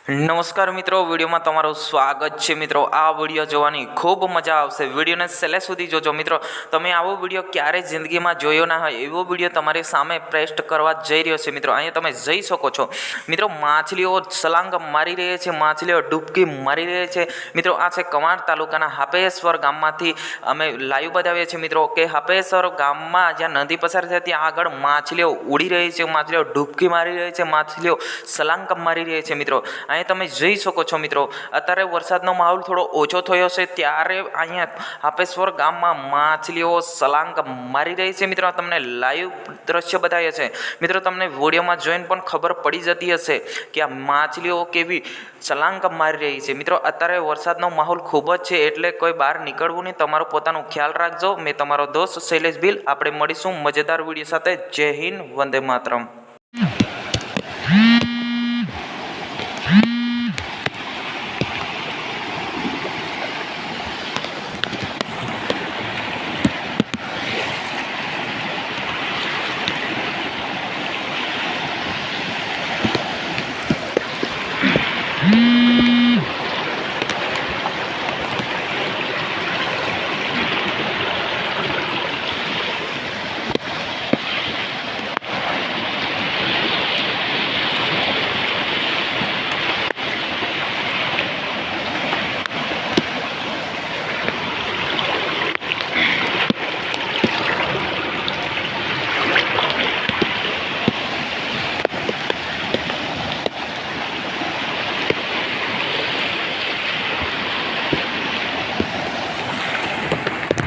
નમસ્કાર મિત્રો, વિડીયોમાં તમારું સ્વાગત છે। મિત્રો, આ વિડીયો જોવાની ખૂબ મજા આવશે। વિડીયોને છેલ્લે સુધી જોજો। મિત્રો, તમે આવો વિડીયો ક્યારેય જિંદગીમાં જોયો ના હોય એવો વિડીયો તમારી સામે પેસ્ટ કરવા જઈ રહ્યો છે। મિત્રો, અહીંયા તમે જઈ શકો છો। મિત્રો, માછલીઓ છલાંગ મારી રહી છે, માછલીઓ ડૂબકી મારી રહી છે। મિત્રો, આ છે કવાંટ તાલુકાના હાપેશ્વર ગામમાંથી અમે લાઈવ બતાવીએ છીએ। મિત્રો કે હાપેશ્વર ગામમાં જ્યાં નદી પસાર થાય ત્યાં આગળ માછલીઓ ઉડી રહી છે, માછલીઓ ડૂબકી મારી રહી છે, માછલીઓ છલાંગ મારી રહી છે। મિત્રો, અહીં તમે જોઈ શકો છો। મિત્રો, અત્યારે વરસાદનો માહોલ થોડો ઓછો થયો છે ત્યારે અહીંયા હાપેશ્વર ગામમાં માછલીઓ છલાંગ મારી રહી છે। મિત્રો, તમને લાઈવ દ્રશ્ય બતાવીએ છે। મિત્રો, તમને વિડીયોમાં જોઈને પણ ખબર પડી જતી હશે કે આ માછલીઓ કેવી છલાંગ મારી રહી છે। મિત્રો, અત્યારે વરસાદનો માહોલ ખૂબ જ છે એટલે કોઈ બહાર નીકળવું નહીં, તમારો પોતાનો ખ્યાલ રાખજો। મેં તમારો દોસ્ત શૈલેષ ભીલ, આપણે મળીશું મજેદાર વિડીયો સાથે। જય હિન્દ, વંદે માતરમ।